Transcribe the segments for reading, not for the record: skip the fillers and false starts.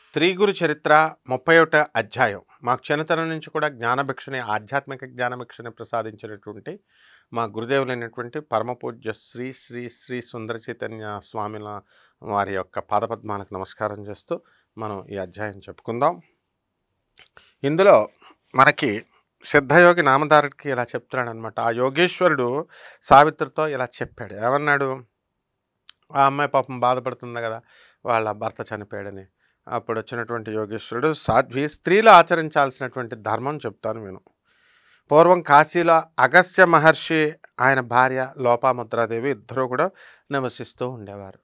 స్త్రీ గురు చరిత్ర 31 అధ్యాయం. మాకు చిన్నతనం నుంచి కూడా జ్ఞానభిక్షని, ఆధ్యాత్మిక జ్ఞానభిక్షని ప్రసాదించినటువంటి మా గురుదేవులైనటువంటి పరమపూజ్య శ్రీ శ్రీ శ్రీ సుందర చైతన్య స్వామిల వారి యొక్క పాదపద్మాలకు నమస్కారం చేస్తూ మనం ఈ అధ్యాయం చెప్పుకుందాం. ఇందులో మనకి సిద్ధయోగి నామధారికి ఇలా చెప్తున్నాడు అనమాట. ఆ యోగేశ్వరుడు సావిత్రితో ఇలా చెప్పాడు. ఏమన్నాడు? ఆ అమ్మాయి పాపం బాధపడుతుంది కదా, వాళ్ళ భర్త చనిపోయాడని. అప్పుడు వచ్చినటువంటి యోగేశ్వరుడు, సాధ్వి, స్త్రీలు ఆచరించాల్సినటువంటి ధర్మం చెప్తాను విను. పూర్వం కాశీలో అగస్త్య మహర్షి, ఆయన భార్య లోపాముద్రాదేవి ఇద్దరూ కూడా నివసిస్తూ ఉండేవారు.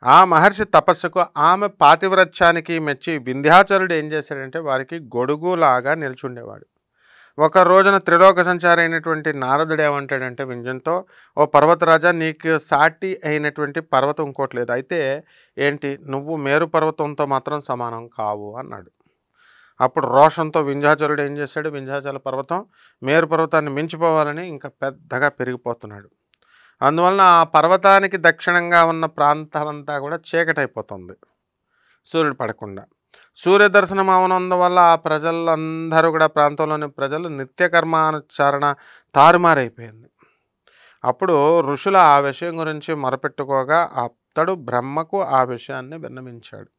ఆ మహర్షి తపస్సుకు, ఆమె పాతివ్రత్యానికి మెచ్చి వింధ్యాచలుడు ఏం చేశాడంటే వారికి గొడుగులాగా నిల్చుండేవాడు. ఒక రోజున త్రిలోక సంచారి అయినటువంటి నారదుడు ఏమంటాడంటే వింజంతో, ఓ పర్వతరాజా, నీకు సాటి అయినటువంటి పర్వతం ఇంకోటి లేదు. అయితే ఏంటి, నువ్వు మేరు పర్వతంతో మాత్రం సమానం కావు అన్నాడు. అప్పుడు రోషంతో వింధ్యాచలుడు ఏం చేశాడు, వింధ్యాచల పర్వతం మేరు పర్వతాన్ని మించిపోవాలని ఇంకా పెద్దగా పెరిగిపోతున్నాడు. అందువలన ఆ పర్వతానికి దక్షిణంగా ఉన్న ప్రాంతం అంతా కూడా చీకటైపోతుంది, సూర్యుడు పడకుండా. సూర్య దర్శనం అవనందువల్ల ఆ ప్రజలందరూ కూడా, ప్రాంతంలోని ప్రజలు నిత్యకర్మానుచరణ తారుమారైపోయింది. అప్పుడు ఋషులు ఆ విషయం గురించి మొరపెట్టుకోగా అతడు బ్రహ్మకు ఆ విషయాన్ని విన్నవించాడు.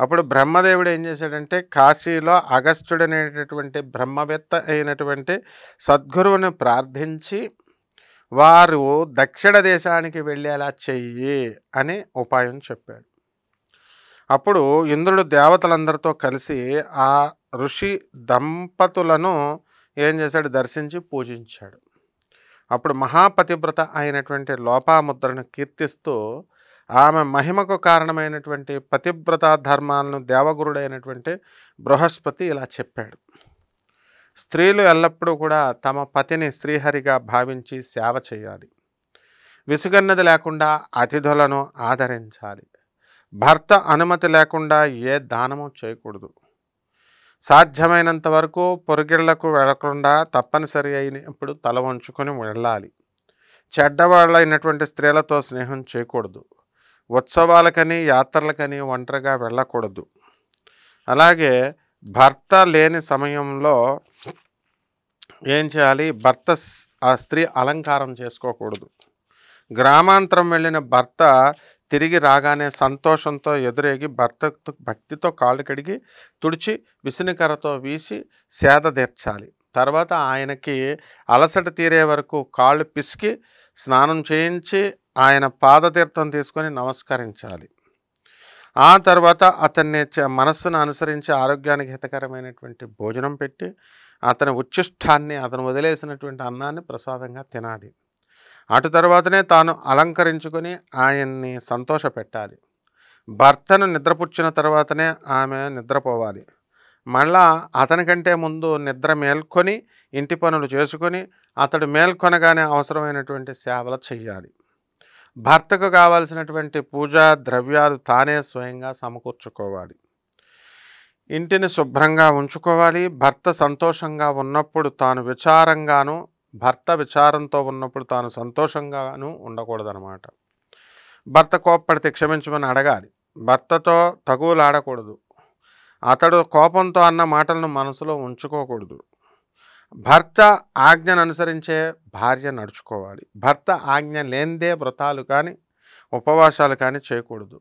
అప్పుడు బ్రహ్మదేవుడు ఏం చేశాడంటే, కాశీలో అగస్త్యుడనేటటువంటి బ్రహ్మవేత్త అయినటువంటి సద్గురువుని ప్రార్థించి వారు దక్షిణ దేశానికి వెళ్ళేలా చెయ్యి అని ఉపాయం చెప్పాడు. అప్పుడు ఇంద్రుడు దేవతలందరితో కలిసి ఆ ఋషి దంపతులను ఏం చేశాడు, దర్శించి పూజించాడు. అప్పుడు మహాపతివ్రత అయినటువంటి లోపాముద్రను కీర్తిస్తూ ఆమె మహిమకు కారణమైనటువంటి పతివ్రత ధర్మాలను దేవగురుడైనటువంటి బృహస్పతి ఇలా చెప్పాడు. స్త్రీలు ఎల్లప్పుడూ కూడా తమ పతిని శ్రీహరిగా భావించి సేవ చేయాలి. విసుగన్నది లేకుండా అతిథులను ఆదరించాలి. భర్త అనుమతి లేకుండా ఏ దానము చేయకూడదు. సాధ్యమైనంత వరకు పొరుగిళ్లకు వెళ్లకుండా తప్పనిసరి అయినప్పుడు తల వంచుకొని వెళ్ళాలి. చెడ్డవాళ్ళైనటువంటి స్త్రీలతో స్నేహం చేయకూడదు. ఉత్సవాలకని యాత్రలకని ఒంటరిగా వెళ్ళకూడదు. అలాగే భర్త లేని సమయంలో ఏం చేయాలి, భర్త ఆ స్త్రీ అలంకారం చేసుకోకూడదు. గ్రామాంతరం వెళ్ళిన భర్త తిరిగి రాగానే సంతోషంతో ఎదురేగి భక్తితో కాళ్ళు కడిగి తుడిచి విసునికరతో వీసి సేద తీర్చాలి. తర్వాత ఆయనకి అలసట తీరే వరకు కాళ్ళు పిసికి స్నానం చేయించి ఆయన పాదతీర్థం తీసుకొని నమస్కరించాలి. ఆ తర్వాత అతన్ని మనస్సును అనుసరించి ఆరోగ్యానికి హితకరమైనటువంటి భోజనం పెట్టి అతని ఉచ్ఛిష్టాన్ని, అతను వదిలేసినటువంటి అన్నాన్ని ప్రసాదంగా తినాలి. అటు తర్వాతనే తాను అలంకరించుకొని ఆయన్ని సంతోష పెట్టాలి. భర్తను నిద్రపుచ్చిన తర్వాతనే ఆమె నిద్రపోవాలి. మళ్ళా అతనికంటే ముందు నిద్ర మేల్కొని ఇంటి పనులు చేసుకొని అతడు మేల్కొనగానే అవసరమైనటువంటి సేవలు చెయ్యాలి. భర్తకు కావాల్సినటువంటి పూజా ద్రవ్యాలు తానే స్వయంగా సమకూర్చుకోవాలి. ఇంటిని శుభ్రంగా ఉంచుకోవాలి. భర్త సంతోషంగా ఉన్నప్పుడు తాను విచారంగాను, భర్త విచారంతో ఉన్నప్పుడు తాను సంతోషంగాను ఉండకూడదనమాట. భర్త కోప్పడితే క్షమించమని అడగాలి. భర్తతో తగువులాడకూడదు. అతడు కోపంతో అన్న మాటలను మనసులో ఉంచుకోకూడదు. భర్త ఆజ్ఞను అనుసరించే భార్య నడుచుకోవాలి. భర్త ఆజ్ఞ లేనిదే వ్రతాలు కానీ ఉపవాసాలు కానీ చేయకూడదు.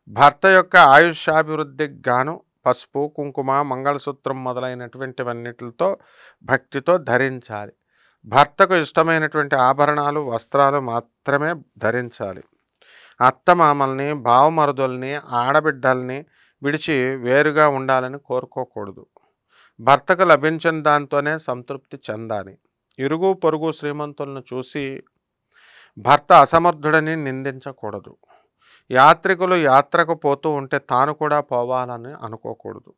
భర్త యొక్క ఆయుష్యాభివృద్ధికి గాను పసుపు, కుంకుమ, మంగళసూత్రం మొదలైనటువంటివన్నిటితో భక్తితో ధరించాలి. భర్తకు ఇష్టమైనటువంటి ఆభరణాలు, వస్త్రాలు మాత్రమే ధరించాలి. అత్తమామల్ని, బావమరుదుల్ని, ఆడబిడ్డల్ని విడిచి వేరుగా ఉండాలని కోరుకోకూడదు. భర్తకు లభించిన దాంతోనే సంతృప్తి చెందాలి. ఇరుగు పొరుగు శ్రీమంతులను చూసి భర్త అసమర్థుడని నిందించకూడదు. యాత్రికులు యాత్రకు పోతూ ఉంటే తాను కూడా పోవాలని అనుకోకూడదు.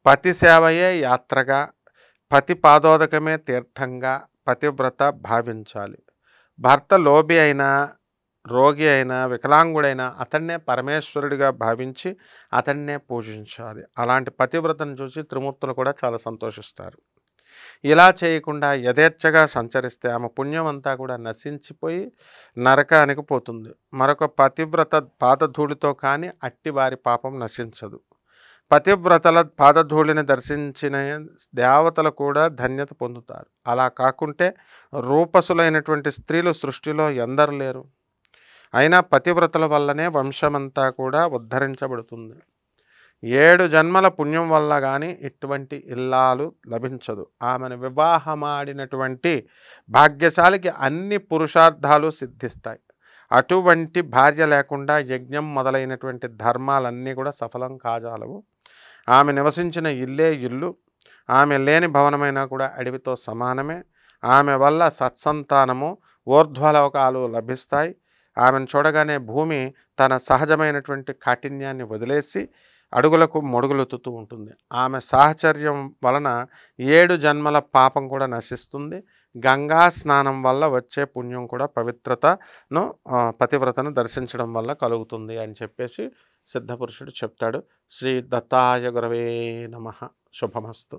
పతి సేవయే యాత్రగా, పతి పాదోదకమే తీర్థంగా పతివ్రత భావించాలి. భర్త లోబి అయినా, రోగి అయినా, వికలాంగుడైనా అతన్నే పరమేశ్వరుడిగా భావించి అతన్నే పూజించాలి. అలాంటి పతివ్రతను చూసి త్రిమూర్తులు కూడా చాలా సంతోషిస్తారు. ఇలా చేయకుండా యథేచ్ఛగా సంచరిస్తే ఆమె పుణ్యం అంతా కూడా నశించిపోయి నరకానికి పోతుంది. మరొక పతివ్రత పాదధూళితో కానీ అట్టి వారి పాపం నశించదు. పతివ్రతల పాదధూళిని దర్శించిన దేవతలు కూడా ధన్యత పొందుతారు. అలా కాకుంటే రూపసులైనటువంటి స్త్రీలు సృష్టిలో ఎందరు లేరు. అయినా పతివ్రతల వల్లనే వంశమంతా కూడా ఉద్ధరించబడుతుంది. 7 జన్మల పుణ్యం వల్ల కానీ ఇటువంటి ఇల్లాలు లభించదు. ఆమెను వివాహమాడినటువంటి భాగ్యశాలికి అన్ని పురుషార్థాలు సిద్ధిస్తాయి. అటువంటి భార్య లేకుండా యజ్ఞం మొదలైనటువంటి ధర్మాలన్నీ కూడా సఫలం కాజాలవు. ఆమె నివసించిన ఇల్లే ఇల్లు, ఆమె లేని భవనమైనా కూడా అడవితో సమానమే. ఆమె వల్ల సత్సంతానము, ఊర్ధ్వలోకాలు లభిస్తాయి. ఆమెను చూడగానే భూమి తన సహజమైనటువంటి కాఠిన్యాన్ని వదిలేసి అడుగులకు మడుగులెత్తుతూ ఉంటుంది. ఆమె సాహచర్యం వలన 7 జన్మల పాపం కూడా నశిస్తుంది. గంగా స్నానం వల్ల వచ్చే పుణ్యం కూడా పవిత్రతను పతివ్రతను దర్శించడం వల్ల కలుగుతుంది అని చెప్పేసి సిద్ధపురుషుడు చెప్తాడు. శ్రీ దత్తాయ గురవే నమః. శుభమస్తు.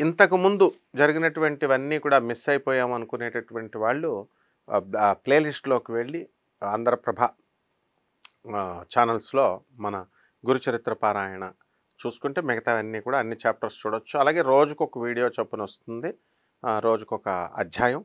ఇంతకుముందు జరిగినటువంటివన్నీ కూడా మిస్ అయిపోయాము అనుకునేటటువంటి వాళ్ళు ప్లేలిస్ట్లోకి వెళ్ళి ఆంధ్రప్రభ ఛానల్స్లో మన గురుచరిత్ర పారాయణ చూసుకుంటే మిగతావన్నీ కూడా అన్ని చాప్టర్స్ చూడొచ్చు. అలాగే రోజుకొక వీడియో చొప్పున వస్తుంది, రోజుకొక అధ్యాయం.